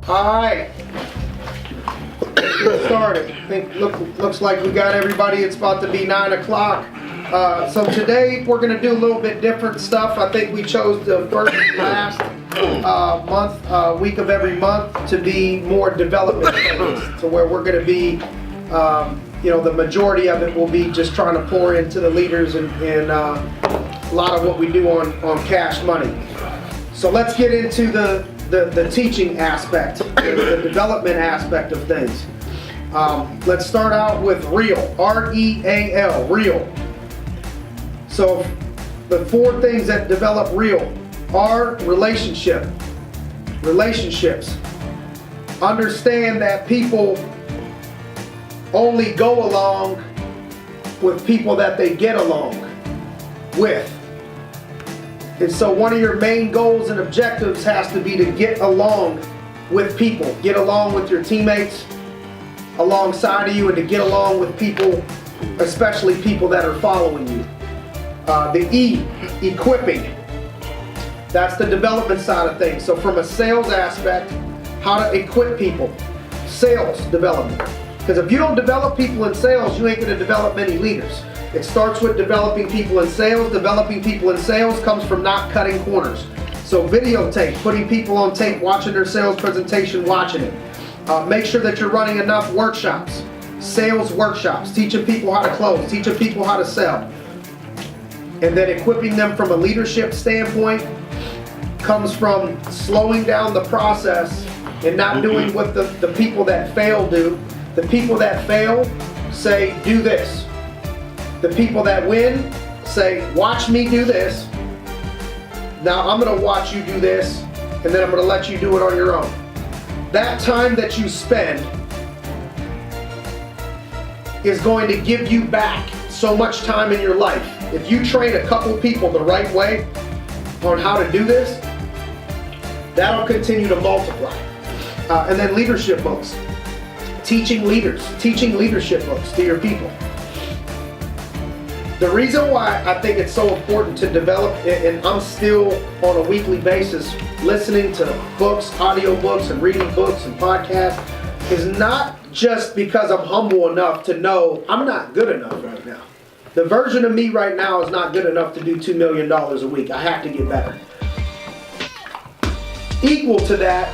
All right. Let's get started. I think looks like we got everybody. It's about to be 9 o'clock. So today we're going to do a little bit different stuff. I think we chose the first and last week of every month to be more development focused, to where we're going to be, the majority of it will be just trying to pour into the leaders and a lot of what we do on cash money. So let's get into the teaching aspect, the development aspect of things. Let's start out with R.E.A.L, R-E.A.L, R.E.A.L. So the 4 things that develop R.E.A.L are relationships. Understand that people only go along with people that they get along with. And so one of your main goals and objectives has to be to get along with people. Get along with your teammates alongside of you, and to get along with people, especially people that are following you. The E, equipping. That's the development side of things. So from a sales aspect, how to equip people. Sales development. Because if you don't develop people in sales, you ain't going to develop many leaders. It starts with developing people in sales. Developing people in sales comes from not cutting corners. So videotape, putting people on tape, watching their sales presentation, watching it. Make sure that you're running enough workshops, sales workshops, teaching people how to close, teaching people how to sell. And then equipping them from a leadership standpoint comes from slowing down the process and not doing what the people that fail do. The people that fail say, do this. The people that win say, watch me do this. Now I'm going to watch you do this, and then I'm going to let you do it on your own. That time that you spend is going to give you back so much time in your life. If you train a couple people the right way on how to do this, that'll continue to multiply. And then leadership books. Teaching leadership books to your people. The reason why I think it's so important to develop, and I'm still on a weekly basis listening to books, audio books, and reading books and podcasts, is not just because I'm humble enough to know I'm not good enough right now. The version of me right now is not good enough to do $2 million a week. I have to get better. Equal to that,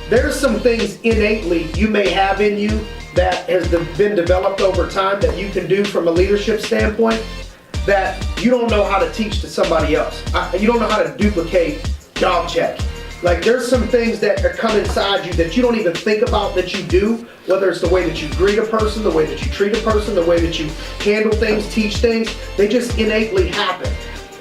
there's some things innately you may have in you that has been developed over time that you can do from a leadership standpoint that you don't know how to teach to somebody else. You don't know how to duplicate dog check. Like, there's some things that come inside you that you don't even think about that you do, whether it's the way that you greet a person, the way that you treat a person, the way that you handle things, teach things. They just innately happen.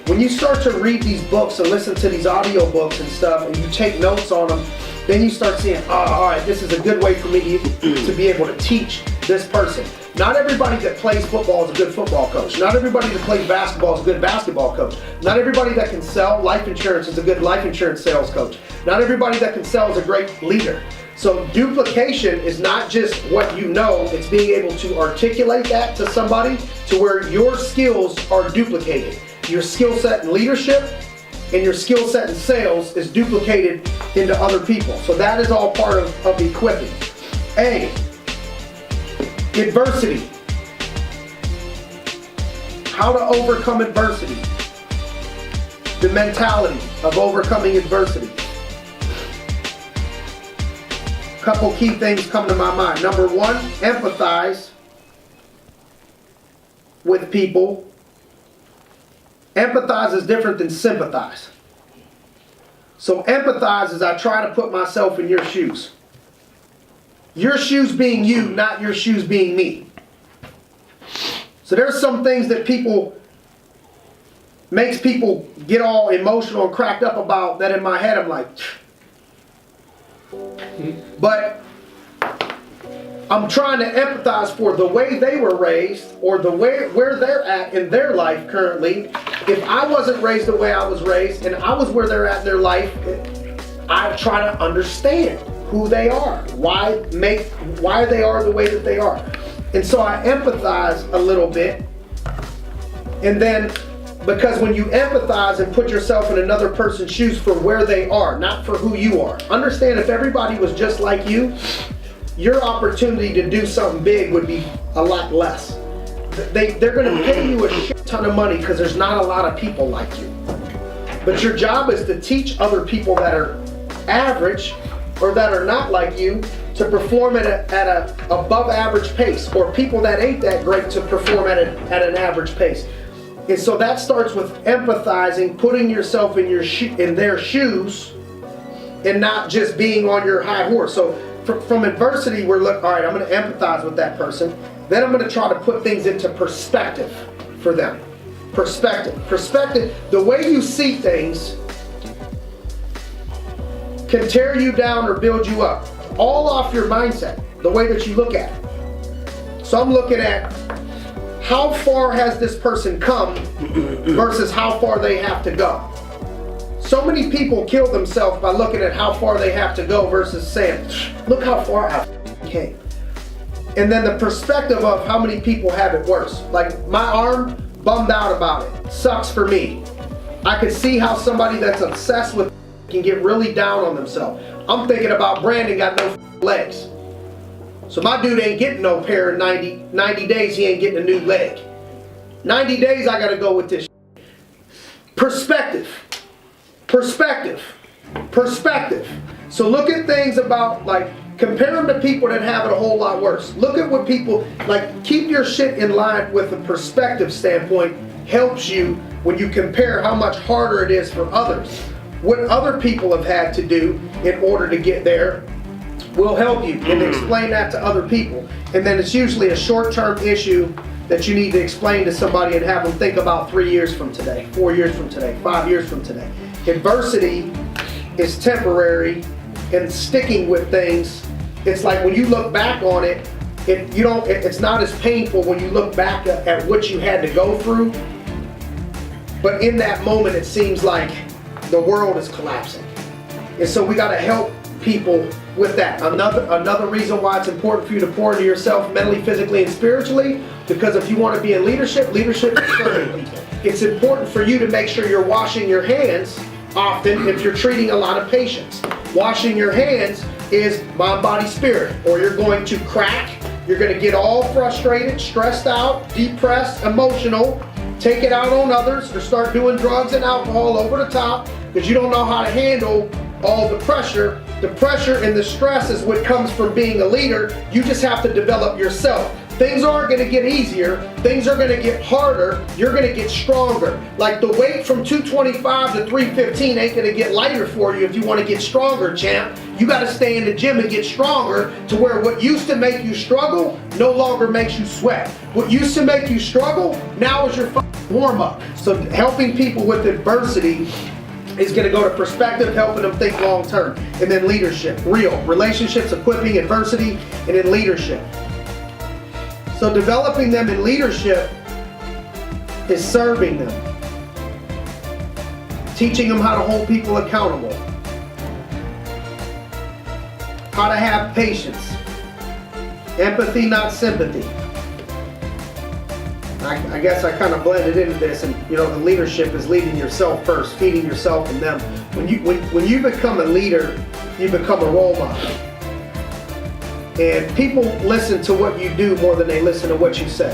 When you start to read these books and listen to these audio books and stuff, and you take notes on them, then you start seeing, all right, this is a good way for me to be able to teach this person. Not everybody that plays football is a good football coach. Not everybody that plays basketball is a good basketball coach. Not everybody that can sell life insurance is a good life insurance sales coach. Not everybody that can sell is a great leader. So duplication is not just what you know, it's being able to articulate that to somebody to where your skills are duplicated. Your skill set in leadership and your skill set in sales is duplicated into other people. So that is all part of equipping. A, adversity. How to overcome adversity. The mentality of overcoming adversity. A couple key things come to my mind. Number 1, empathize with people. Empathize is different than sympathize. So empathize is I try to put myself in your shoes. Your shoes being you, not your shoes being me. So there's some things that makes people get all emotional and cracked up about that in my head I'm like, but I'm trying to empathize for the way they were raised or the way where they're at in their life currently. If I wasn't raised the way I was raised and I was where they're at in their life, I try to understand who they are, why they are the way that they are. And so I empathize a little bit. And then Because when you empathize and put yourself in another person's shoes for where they are, not for who you are. Understand, if everybody was just like you, your opportunity to do something big would be a lot less. They're going to pay you a shit ton of money because there's not a lot of people like you. But your job is to teach other people that are average or that are not like you to perform at a above average pace, or people that ain't that great to perform at an average pace. And so that starts with empathizing, putting yourself in their shoes, and not just being on your high horse. So from adversity, we're all right, I'm going to empathize with that person. Then I'm going to try to put things into perspective for them. Perspective. The way you see things can tear you down or build you up, all off your mindset, the way that you look at it. So I'm looking at how far has this person come versus how far they have to go. So many people kill themselves by looking at how far they have to go versus saying, look how far I came. And then the perspective of how many people have it worse. Like my arm, bummed out about it. Sucks for me. I could see how somebody that's obsessed with can get really down on themselves. I'm thinking about Brandon got no legs. So my dude ain't getting no pair in 90 days, he ain't getting a new leg. 90 days I gotta go with this. Perspective. So look at things about, like, compare them to people that have it a whole lot worse. Look at what people, like, keep your shit in line with a perspective standpoint. Helps you when you compare how much harder it is for others. What other people have had to do in order to get there will help you, and explain that to other people. And then it's usually a short-term issue that you need to explain to somebody and have them think about 3 years from today, 4 years from today, 5 years from today. Adversity is temporary, and sticking with things, it's like when you look back on it, it's not as painful when you look back at what you had to go through. But in that moment, it seems like the world is collapsing. And so we got to help people with that. Another reason why it's important for you to pour into yourself mentally, physically, and spiritually, because if you want to be in leadership is serving people. It's important for you to make sure you're washing your hands often if you're treating a lot of patients. Washing your hands is mind, body, spirit, or you're going to crack, you're going to get all frustrated, stressed out, depressed, emotional, take it out on others, or start doing drugs and alcohol over the top because you don't know how to handle all the pressure. The pressure and the stress is what comes from being a leader. You just have to develop yourself. Things aren't going to get easier. Things are going to get harder. You're going to get stronger. Like the weight from 225 to 315 ain't going to get lighter for you if you want to get stronger, champ. You got to stay in the gym and get stronger to where what used to make you struggle no longer makes you sweat. What used to make you struggle now is your warm up. So helping people with adversity is going to go to perspective, helping them think long term. And then leadership, R.E.A.L, relationships, equipping, adversity, and then leadership. So developing them in leadership is serving them. Teaching them how to hold people accountable. How to have patience. Empathy, not sympathy. I guess I kind of blended into this, and the leadership is leading yourself first, feeding yourself and them. When you become a leader, you become a role model. And people listen to what you do more than they listen to what you say.